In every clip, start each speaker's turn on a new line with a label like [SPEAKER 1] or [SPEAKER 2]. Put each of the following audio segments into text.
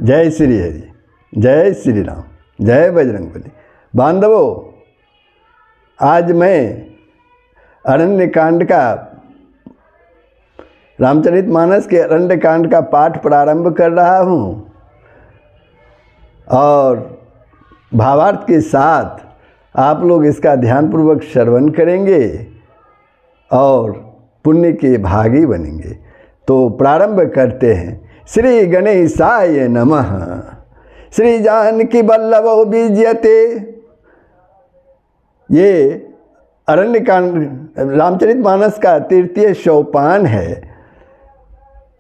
[SPEAKER 1] जय श्री हरि, जय श्री राम, जय बजरंगबली। बांधवों, आज मैं अरण्य कांड का, रामचरितमानस के अरण्य कांड का पाठ प्रारंभ कर रहा हूँ और भावार्थ के साथ आप लोग इसका ध्यानपूर्वक श्रवण करेंगे और पुण्य के भागी बनेंगे। तो प्रारंभ करते हैं। श्री गणेशाय नमः। श्री जानकी वल्लभो विजयते। ये अरण्य कांड रामचरितमानस का तृतीय सोपान है।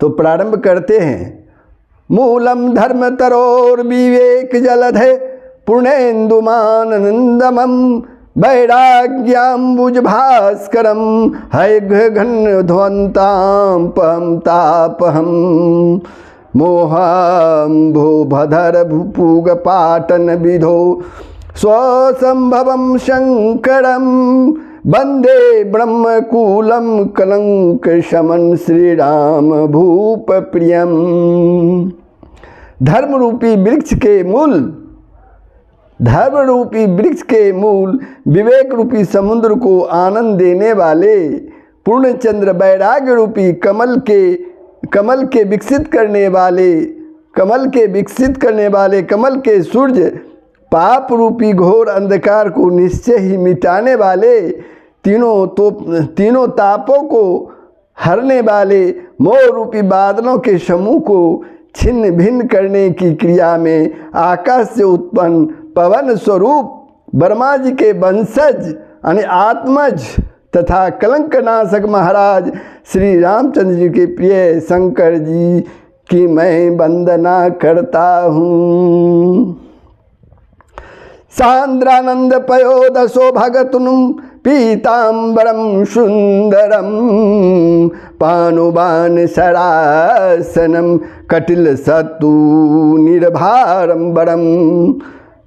[SPEAKER 1] तो प्रारंभ करते हैं। मूलम धर्म तरोर विवेक जलधे पूर्णेन्दुमानंदमं वैराग्याम्बुज भास्करम हैघ्घनध्वंतां पहं तापहं मोहाम्भोभधर भूपुगपाटन विधो स्वसंभवं शंकरं वंदे ब्रह्मकूलं कलंक शमन श्रीराम भूप प्रियम। धर्म रूपी वृक्ष के मूल विवेक रूपी समुद्र को आनंद देने वाले पूर्णचंद्र वैराग्य रूपी कमल के विकसित करने वाले कमल के सूर्य पाप रूपी घोर अंधकार को निश्चय ही मिटाने वाले तीनों तापों को हरने वाले मोह रूपी बादलों के समूह को छिन्न भिन्न करने की क्रिया में आकाश से उत्पन्न पवन स्वरूप ब्रह्मा जी के वंशज यानी आत्मज तथा कलंकनाशक महाराज श्री रामचंद्र जी के प्रिय शंकर जी की मैं वंदना करता हूँ। सांद्रानंद पयोदशो भगतुनुम पीतांबरम सुंदरम पानुबान सरासनम कटिल सत्तु निर्भारम बरम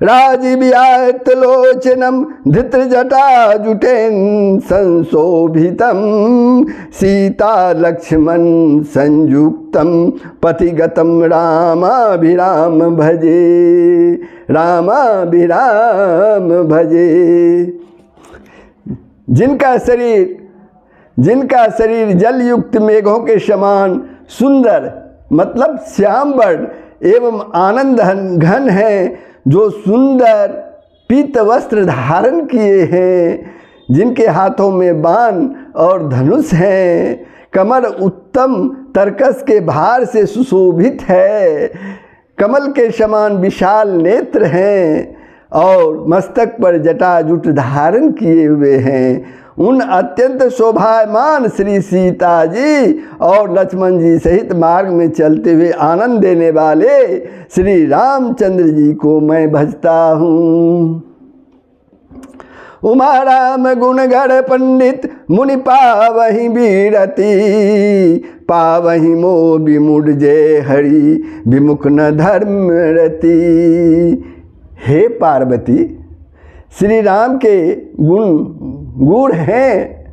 [SPEAKER 1] राजीव्यातलोचनम धृतजटाजुटेन संशोभितम सीता लक्ष्मण संयुक्तम पतिगतम रामाभिराम भजे। जिनका शरीर जल युक्त मेघों के समान सुंदर मतलब श्याम वर्ण एवं आनंद घन है, जो सुंदर पीत वस्त्र धारण किए हैं, जिनके हाथों में बाण और धनुष हैं, कमर उत्तम तरकस के भार से सुशोभित है, कमल के समान विशाल नेत्र हैं और मस्तक पर जटाजुट धारण किए हुए हैं, उन अत्यंत शोभायमान श्री सीता जी और लक्ष्मण जी सहित मार्ग में चलते हुए आनंद देने वाले श्री रामचंद्र जी को मैं भजता हूँ। उमा राम गुणगढ़ पंडित मुनि पावहि बीरति पावहि मो विमुड जय हरि विमुख न धर्म रति। हे पार्वती, श्री राम के गुण हैं।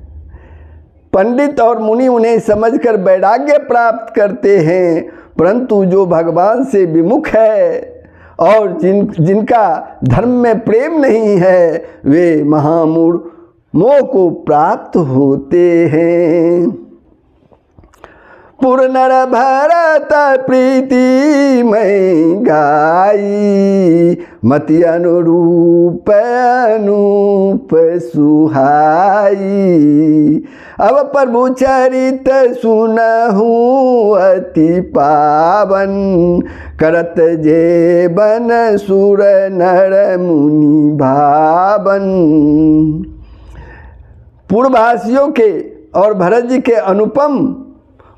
[SPEAKER 1] पंडित और मुनि उन्हें समझकर वैराग्य प्राप्त करते हैं, परंतु जो भगवान से विमुख है और जिनका धर्म में प्रेम नहीं है, वे महामूढ़ मोह को प्राप्त होते हैं। पुरनर भरत प्रीति में गाई मति अनुरूप सुहाई। अब प्रभु चरित सुनहु अति पावन करत जेबन सुर नर मुनि भावन। पूर्ववासियों के और भरत जी के अनुपम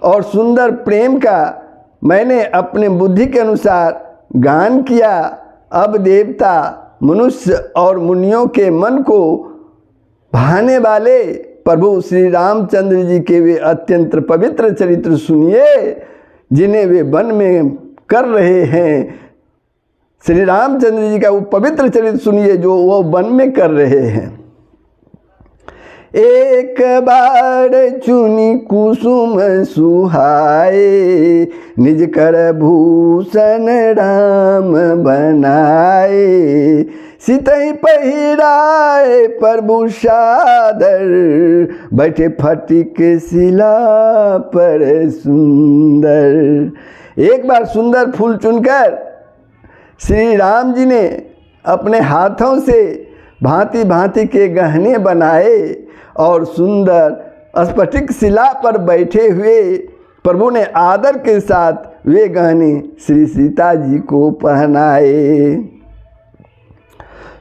[SPEAKER 1] और सुंदर प्रेम का मैंने अपने बुद्धि के अनुसार गान किया। अब देवता, मनुष्य और मुनियों के मन को भाने वाले प्रभु श्री रामचंद्र जी के वे अत्यंत पवित्र चरित्र सुनिए, जिन्हें वे वन में कर रहे हैं। श्री रामचंद्र जी का वो पवित्र चरित्र सुनिए जो वो वन में कर रहे हैं। एक बार चुनी कुसुम सुहाए, निज कर भूषण राम बनाए। सितहि पहिराए प्रभु सादर, बैठे फटिक शिला पर सुंदर। एक बार सुंदर फूल चुनकर श्री राम जी ने अपने हाथों से भांति भांति के गहने बनाए और सुंदर स्फटिक शिला पर बैठे हुए प्रभु ने आदर के साथ वे गहने श्री सीता जी को पहनाए।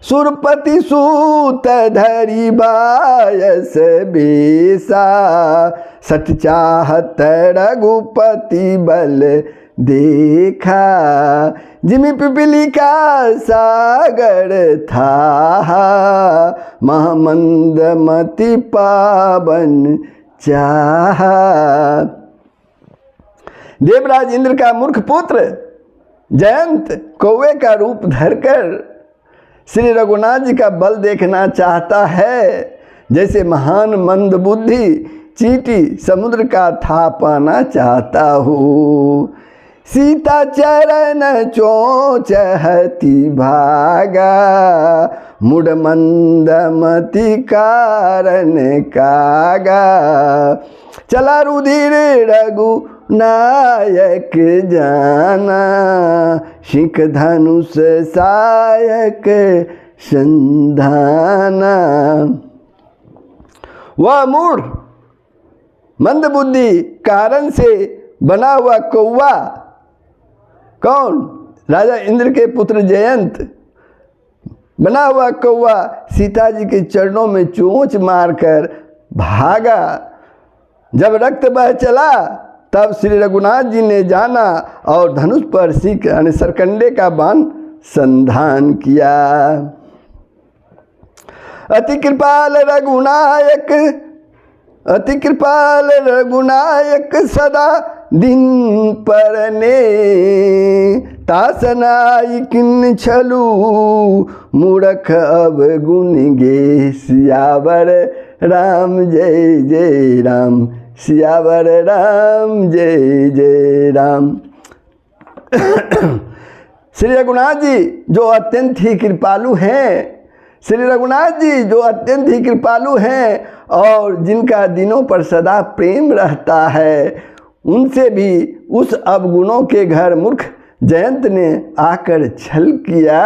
[SPEAKER 1] सुरपति सूत धरि बायस बेसा, सठ चाहत रघुपति बल देखा। जिमि पिपीलिका सागर था, महामंद मति पावन चाहा। देवराज इंद्र का मूर्ख पुत्र जयंत कौवे का रूप धरकर श्री रघुनाथ जी का बल देखना चाहता है, जैसे महान मंद बुद्धि चींटी समुद्र का था पाना चाहता हो। सीता चरण चोचहति भागा, मुड़ मंद मति कारण कागा। चला रुधिर रघु नायक जाना, शिख धनुष सायक संधाना। वह मूढ़ मंद बुद्धि कारण से बना हुआ कौवा कौन? राजा इंद्र के पुत्र जयंत बना हुआ कौवा सीता जी के चरणों में चोंच मारकर भागा। जब रक्त बह चला तब श्री रघुनाथ जी ने जाना और धनुष पर सीख यानी सरकंडे का बाण संधान किया। अति कृपाल रघुनायक, अति कृपाल रघुनायक सदा दिन परने। तासनाई किन छलू मूर्ख अवगुण गे, सियावर राम जय जय राम, सियावर राम जय जय राम। श्री रघुनाथ जी जो अत्यंत ही कृपालु हैं, श्री रघुनाथ जी जो अत्यंत ही कृपालु हैं और जिनका दिनों पर सदा प्रेम रहता है, उनसे भी उस अवगुणों के घर मूर्ख जयंत ने आकर छल किया।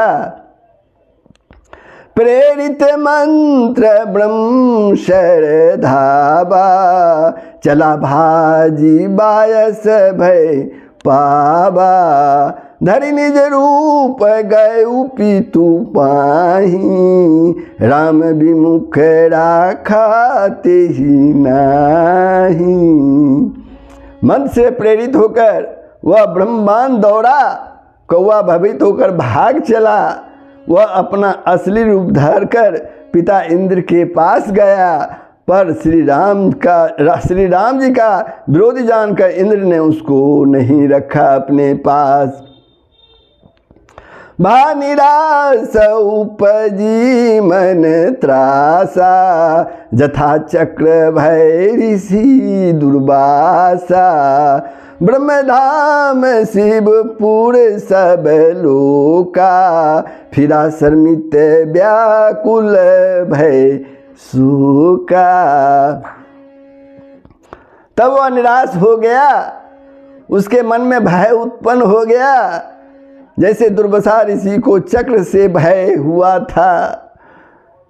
[SPEAKER 1] प्रेरित मंत्र ब्रह्म शरधावा, चला भाजी बायस भय पावा। धरि निज रूप गयु पितु पाही, राम विमुख राखा तेहि नाही। मन से प्रेरित होकर वह ब्रह्मांड दौड़ा, कौवा भयभीत होकर भाग चला। वह अपना असली रूप धरकर पिता इंद्र के पास गया, पर श्री राम जी का विरोधी जानकर इंद्र ने उसको नहीं रखा अपने पास। भा निराश उपजी मन त्रासा, जथा चक्र भय ऋषि दुर्वासा। ब्रह्मधाम शिवपुर सब लोका, फिरा शर्मित व्याकुल भय सूका। तब वह निराश हो गया, उसके मन में भय उत्पन्न हो गया, जैसे दुर्वासा ऋषि को चक्र से भय हुआ था।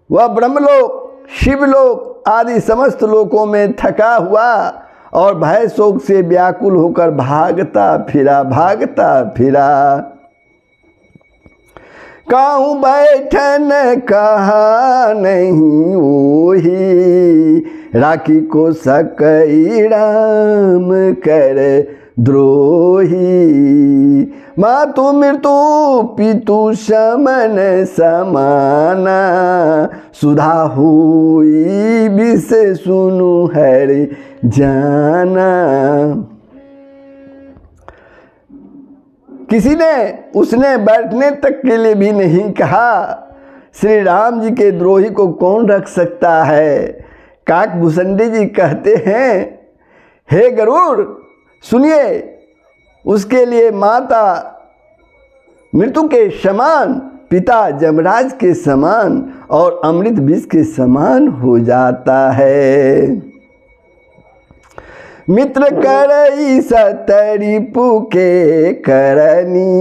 [SPEAKER 1] वह ब्रह्मलोक, शिवलोक आदि समस्त लोकों में थका हुआ और भय शोक से व्याकुल होकर भागता फिरा। कहूँ बैठन कहा नहीं ओही, राखी को सकई राम कर द्रोही। मातु मृत्यु पितु समन समाना, सुधा हुई विष सुनु हरि जाना। किसी ने उसने बैठने तक के लिए भी नहीं कहा। श्री राम जी के द्रोही को कौन रख सकता है? काकभूषणी जी कहते हैं, हे गरुड़ सुनिए, उसके लिए माता मृत्यु के समान, पिता जमराज के समान और अमृत विष के समान हो जाता है। मित्र करई सतरिपु के करनी,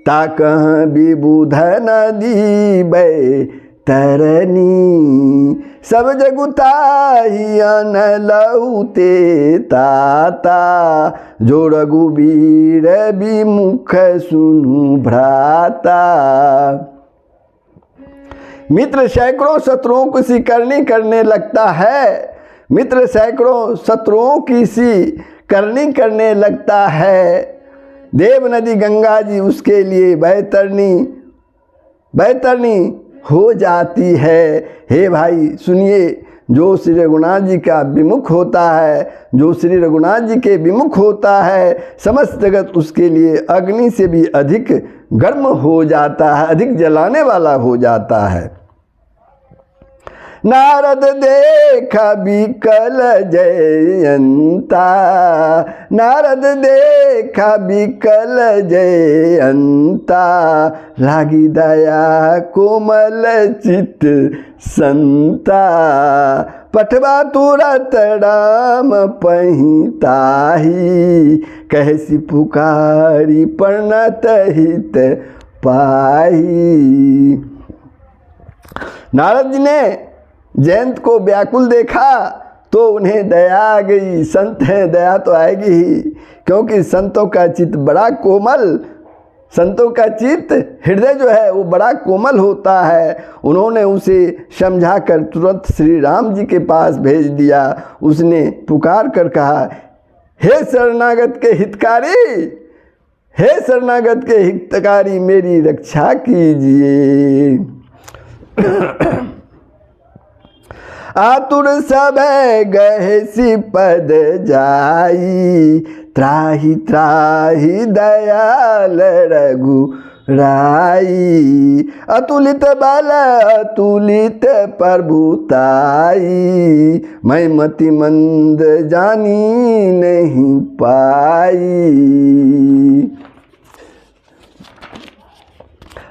[SPEAKER 1] ताकह विबुध नदी बै तरनी। सब जगुताही अनलहुते ताता, जो रघुबीर विमुख सुनु भ्राता। मित्र सैकड़ों शत्रुओं की सी करने लगता है, मित्र सैकड़ों शत्रुओं की सी करने लगता है। देव नदी गंगा जी उसके लिए बैतरनी हो जाती है। हे भाई सुनिए, जो श्री रघुनाथ जी का विमुख होता है, जो श्री रघुनाथ जी के विमुख होता है, समस्त जगत उसके लिए अग्नि से भी अधिक गर्म हो जाता है, अधिक जलाने वाला हो जाता है। नारद देखा विकल जयंता, नारद देखा विकल जयंता। लागी दया कोमल चित संता, पठवा तुरत राम पहिताही। कहसी पुकारी प्रणत हित पाही। नारद जी ने जयंत को व्याकुल देखा तो उन्हें दया आ गई। संत हैं, दया तो आएगी ही, क्योंकि संतों का चित्त बड़ा कोमल, संतों का चित्त हृदय जो है वो बड़ा कोमल होता है। उन्होंने उसे समझा कर तुरंत श्री राम जी के पास भेज दिया। उसने पुकार कर कहा, हे शरणागत के हितकारी, हे शरणागत के हितकारी, मेरी रक्षा कीजिए। आतुर सब गहसी पद जाई, त्राहि त्राहि दयाल रघुराई। अतुलित बल अतुलित प्रभुताई, मैं मति मंद जानी नहीं पाई।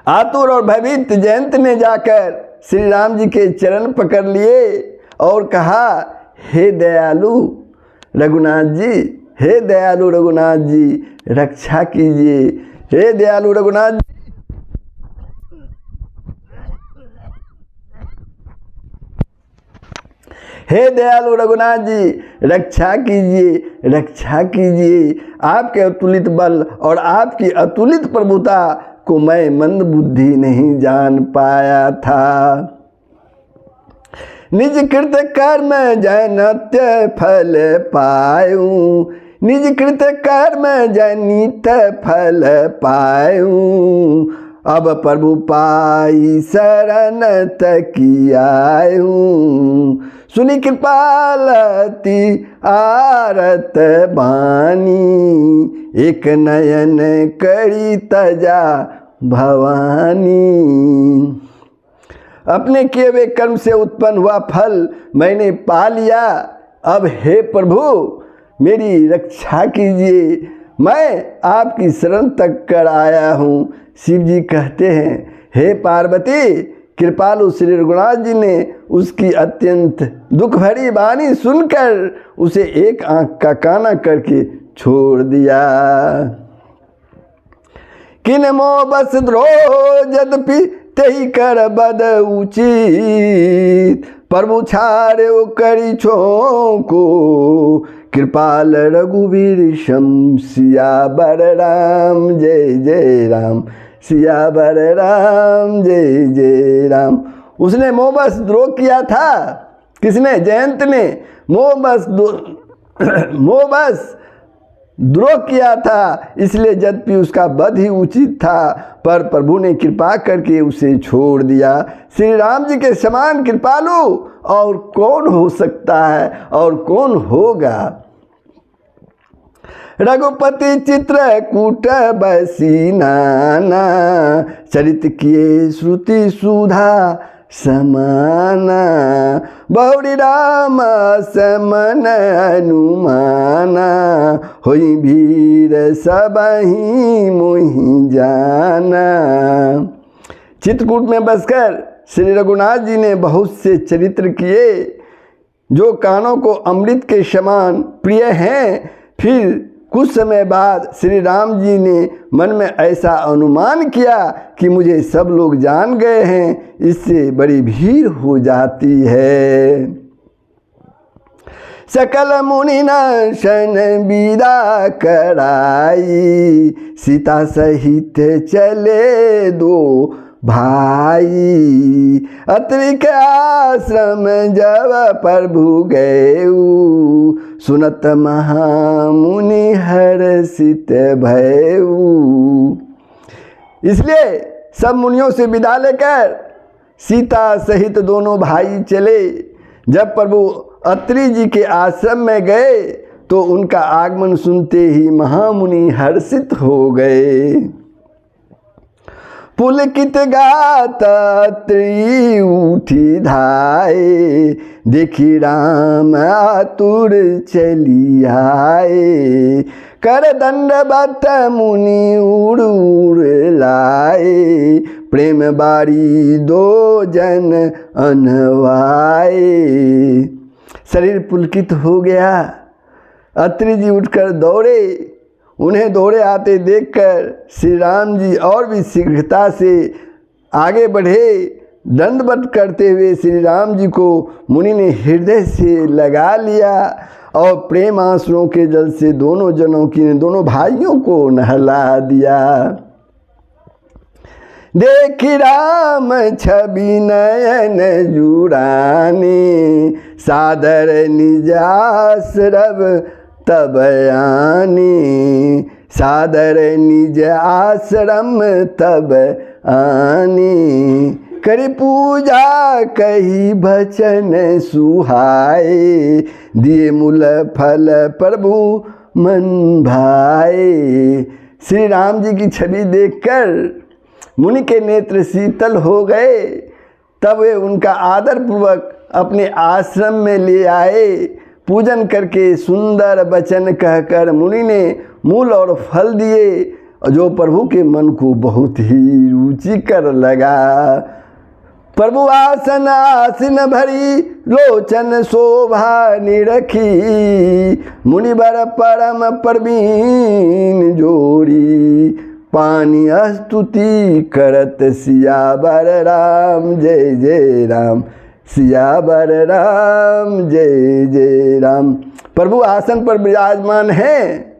[SPEAKER 1] आतुर और भयभीत जयंत ने जाकर श्री राम जी के चरण पकड़ लिए और कहा, हे दयालु रघुनाथ जी, हे दयालु रघुनाथ जी, रक्षा कीजिए। हे दयालु रघुनाथ जी, हे दयालु रघुनाथ जी, रक्षा कीजिए, रक्षा कीजिए। आपके अतुलित बल और आपकी अतुलित प्रभुता को मैं मंद बुद्धि नहीं जान पाया था। निज कृत कर्म जनित फल पायूं, निज कृत कर्म जनित फल पायूं। अब प्रभु पाई शरण तकियायूं। सुनी कृपालती आरत बानी, एक नयन करी तजा भवानी। अपने किए हुए कर्म से उत्पन्न हुआ फल मैंने पा लिया। अब हे प्रभु मेरी रक्षा कीजिए, मैं आपकी शरण तक कर आया हूँ। शिव जी कहते हैं, हे पार्वती, कृपालु श्री रघुनाथ जी ने उसकी अत्यंत दुख भरी वाणी सुनकर उसे एक आंख का काना करके छोड़ दिया। किन मोह बस द्रोह यद्यपि तेहि कर बद उचित, प्रभु छाड़े करी छो को। कृपाल रघुवीर शम सियावर राम, जय जय राम, सियावर राम, जय जय राम। उसने मोहबस द्रोह किया था। किसने? जयंत ने मोहबस द्रोह किया था, इसलिए यद्यपि उसका वध ही उचित था, पर प्रभु ने कृपा करके उसे छोड़ दिया। श्री राम जी के समान कृपालु और कौन हो सकता है और कौन होगा। रघुपति चित्रकूट बसी नाना, चरित किए श्रुति सुधा समाना, बहुरी राम समन अनुमाना, होई भीर सबही मोहि जाना। चित्रकूट में बसकर श्री रघुनाथ जी ने बहुत से चरित्र किए जो कानों को अमृत के समान प्रिय हैं। फिर कुछ समय बाद श्री राम जी ने मन में ऐसा अनुमान किया कि मुझे सब लोग जान गए हैं, इससे बड़ी भीड़ हो जाती है। सकल मुनि नाशन विदा कराई, सीता सहित चले दो भाई। अत्रि के आश्रम जब प्रभु गएऊ, सुनत महामुनि हर्षित भयऊ। इसलिए सब मुनियों से विदा लेकर सीता सहित दोनों भाई चले। जब प्रभु अत्रि जी के आश्रम में गए तो उनका आगमन सुनते ही महामुनि हर्षित हो गए। पुलकित गात अत्रि उठी धाये, देखी राम आतुर चली आए। कर दंडवत मुनि उड़ उड़ लाए, प्रेम बारी दो जन अनवाए। शरीर पुलकित हो गया। अत्रि जी उठकर दौड़े। उन्हें दौड़े आते देखकर श्री राम जी और भी शीघ्रता से आगे बढ़े। दंडवत करते हुए श्री राम जी को मुनि ने हृदय से लगा लिया और प्रेम आंसुओं के जल से दोनों भाइयों को नहला दिया। देखी राम छवि नयन जुड़ाने, सादर निज आश्रम तब आने। सादर निज आश्रम तब आने, करी पूजा कही बचन सुहाए। दिए मूल फल प्रभु मन भाए। श्री राम जी की छवि देखकर मुनि के नेत्र शीतल हो गए। तब वे उनका आदर पूर्वक अपने आश्रम में ले आए। पूजन करके सुंदर वचन कहकर मुनि ने मूल और फल दिए, जो प्रभु के मन को बहुत ही रुचिकर लगा। प्रभु आसन आसीन भरी, लोचन शोभा निरखी। मुनिवर परम प्रवीण जोड़ी, पानी स्तुति करत सियावर राम जय जय राम। सियावर राम जय जय राम। प्रभु आसन पर विराजमान हैं।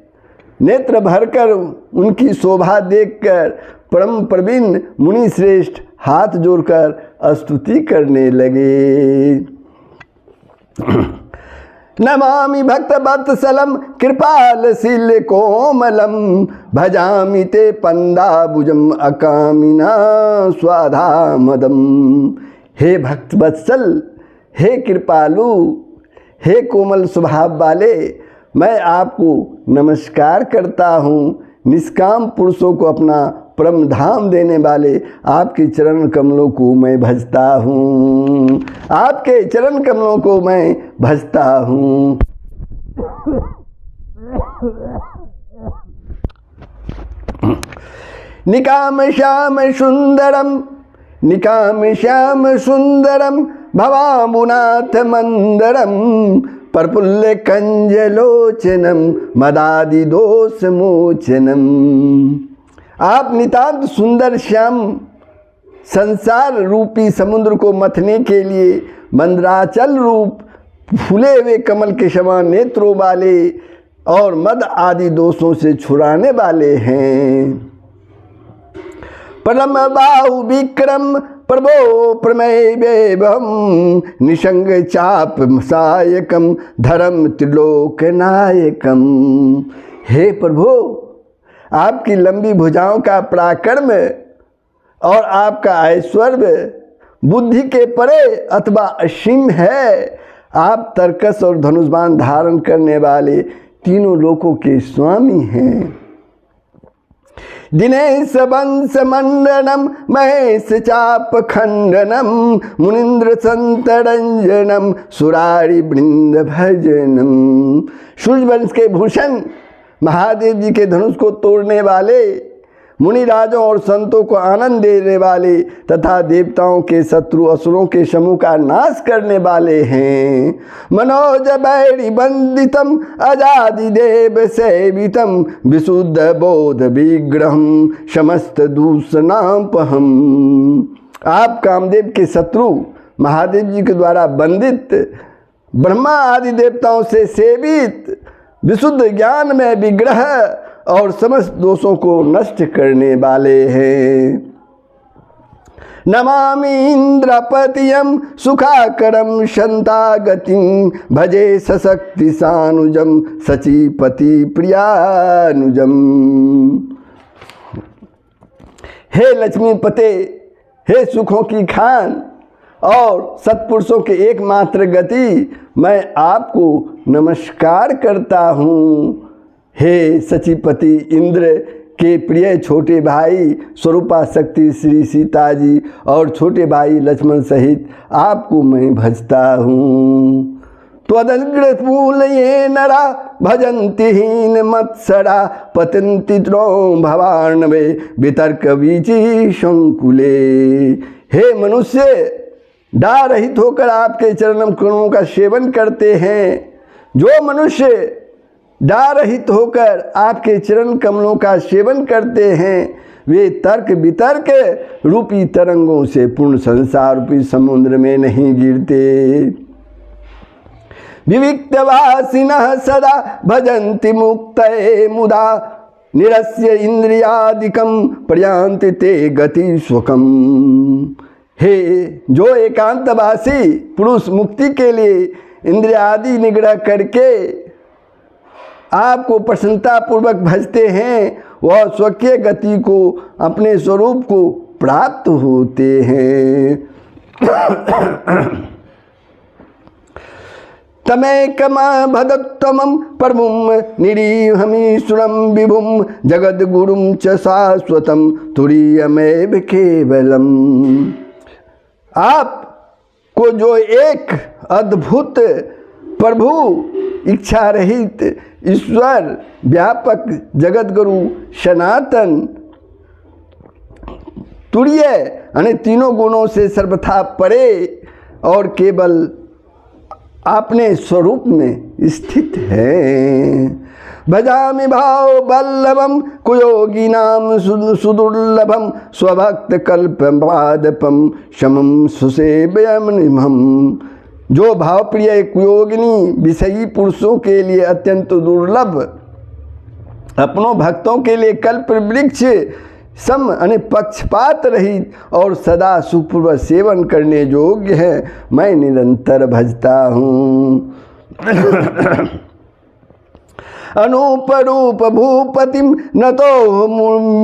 [SPEAKER 1] नेत्र भरकर उनकी शोभा देखकर परम प्रवीण मुनि श्रेष्ठ हाथ जोड़कर स्तुति करने लगे। नमामि भक्त वत्सलम कृपालशील कोमलम, भजामि ते पंदाबुजम अकामिना स्वाधामदम। हे भक्त वत्सल, हे कृपालु, हे कोमल स्वभाव वाले, मैं आपको नमस्कार करता हूँ। निष्काम पुरुषों को अपना परम धाम देने वाले आपके चरण कमलों को मैं भजता हूँ। आपके चरण कमलों को मैं भजता हूँ। निकाम श्याम सुंदरम, निकाम श्याम सुंदरम, भवाम्बुनाथ मंदरम। प्रफुल्ल कंजलोचनम, मदादि दोष मोचनम। आप नितांत सुंदर श्याम संसार रूपी समुद्र को मथने के लिए मंदराचल रूप फूले हुए कमल के समान नेत्रों वाले और मद आदि दोषों से छुड़ाने वाले हैं। परम बाहु विक्रम प्रभो प्रमेय वेवम, निशंग चाप सायकम धर्म त्रिलोक नायकम। हे प्रभु, आपकी लंबी भुजाओं का पराक्रम और आपका ऐश्वर्य बुद्धि के परे अथवा असीम है। आप तर्कस और धनुष्बाण धारण करने वाले तीनों लोकों के स्वामी हैं। दिनेश वंश मंडनम महेश चाप खंडनम मुनिंद्र संतरंजनम सुरारी वृंद भजनम। सूर्य वंश के भूषण महादेव जी के धनुष को तोड़ने वाले, मुनि राजों और संतों को आनंद देने वाले तथा देवताओं के शत्रु असुरों के समूह का नाश करने वाले हैं। मनोज बैरी बंदितम अजादि देव सेवितम विशुद्ध बोध विग्रहम समस्त दूषणापहम। आप कामदेव के शत्रु महादेव जी के द्वारा बंदित, ब्रह्मा आदि देवताओं से सेवित, विशुद्ध ज्ञान में विग्रह और समस्त दोषों को नष्ट करने वाले हैं। नमामि इंद्रपतियम सुखाकरम शंतागतिम भजे सशक्ति सानुजम सचीपति प्रियानुजम। हे लक्ष्मीपते, हे सुखों की खान और सत्पुरुषों के एकमात्र गति, मैं आपको नमस्कार करता हूँ। हे सचीपति इंद्र के प्रिय छोटे भाई स्वरूपा शक्ति श्री सीता जी और छोटे भाई लक्ष्मण सहित आपको मैं भजता हूँ। त्वदग्र मूल ये नरा भजन्ति हीन मत्सरा पतन्ति त्रों भवार्णवे वितर्क बीची शंकुले। हे मनुष्य, डाह रहित होकर आपके चरणम कमलों का सेवन करते हैं। जो मनुष्य डाह रहित होकर आपके चरण कमलों का सेवन करते हैं, वे तर्क वितर्क रूपी तरंगों से पूर्ण संसार रूपी समुद्र में नहीं गिरते। विविक्तवासिनः सदा भजन्ति मुक्तये मुदा निरस्य इंद्रियादिकम प्रयान्ति ते गति स्वकम। हे जो एकांतवासी पुरुष मुक्ति के लिए इंद्रियादि निग्रह करके आपको प्रसन्नता पूर्वक भजते हैं, वह स्वकीय गति को, अपने स्वरूप को प्राप्त होते हैं। तमेकमा भदत्तमं परमुम निरीहमीश्वरं विभुम जगद्गुरुं च शाश्वतं तुरीयमेव केवलम। आपको जो एक अद्भुत प्रभु, इच्छा रहित ईश्वर, व्यापक जगतगुरु, सनातन, तुरीय यानी तीनों गुणों से सर्वथा परे और केवल अपने स्वरूप में स्थित है। भजामि भाव बल्लभम कुयोगिनाम सुदुर्लभम स्वभक्त कल्पपादपम शमम सुसेव्यमनिमहम। जो भावप्रिय कुयोगिनी विषयी पुरुषों के लिए अत्यंत दुर्लभ, अपनों भक्तों के लिए कल्प वृक्ष सम यानी पक्षपात रहित और सदा सुखपूर्वक सेवन करने योग्य है, मैं निरंतर भजता हूँ। अनूपरूप भूपतिम नतो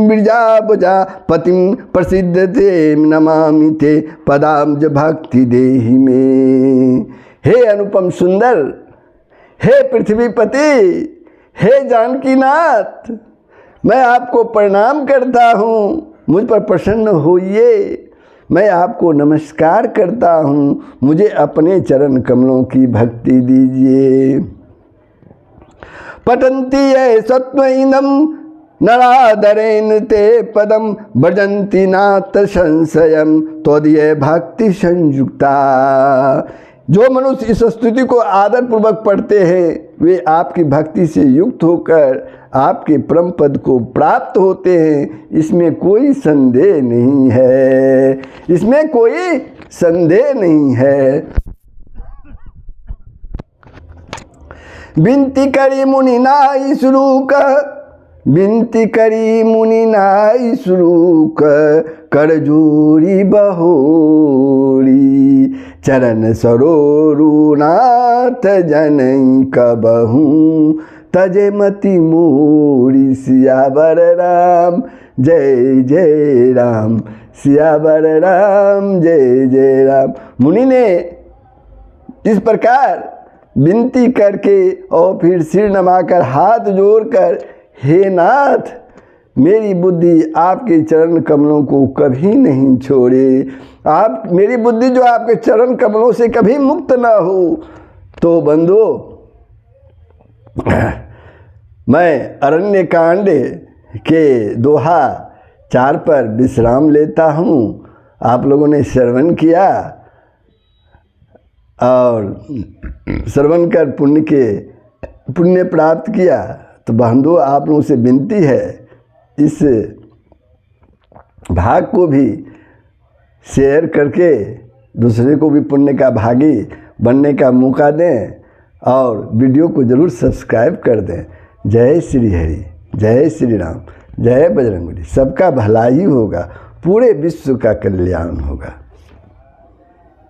[SPEAKER 1] मृजाबजा पतिम प्रसिद्ध ते नमामि ते पदाब्ज भक्ति देहि में। हे अनुपम सुंदर, हे पृथ्वीपति, हे जानकीनाथ, मैं आपको प्रणाम करता हूँ, मुझ पर प्रसन्न होइए। मैं आपको नमस्कार करता हूँ, मुझे अपने चरण कमलों की भक्ति दीजिए। पठन्ति ये सत्वइदं नरादरेण ते पदम भजन्ति नाथ संशयम त्वदीय भक्ति संयुक्ता। जो मनुष्य इस स्तुति को आदर पूर्वक पढ़ते हैं, वे आपकी भक्ति से युक्त होकर आपके परम पद को प्राप्त होते हैं। इसमें कोई संदेह नहीं है, इसमें कोई संदेह नहीं है। बिनती करी मुनि नाई शुरूक, बिनती करी मुनि नाई शुरूक, कर जोरी बहोरी चरण सरोरु नाथ जनई कबहू तजे मति मोरी। सियावर राम जय जय राम, सियावर राम जय जय राम। मुनि ने इस प्रकार विनती करके और फिर सिर नमाकर हाथ जोड़कर, हे नाथ मेरी बुद्धि आपके चरण कमलों को कभी नहीं छोड़े। आप मेरी बुद्धि जो आपके चरण कमलों से कभी मुक्त ना हो। तो बंधुओं, मैं अरण्य कांड के दोहा 4 पर विश्राम लेता हूँ। आप लोगों ने श्रवण किया और श्रवण कर पुण्य प्राप्त किया। तो बंधुओं, आप लोगों से विनती है, इस भाग को भी शेयर करके दूसरे को भी पुण्य का भागी बनने का मौका दें और वीडियो को ज़रूर सब्सक्राइब कर दें। जय श्री हरि, जय श्री राम, जय बजरंगबली। सबका भलाई होगा, पूरे विश्व का कल्याण होगा।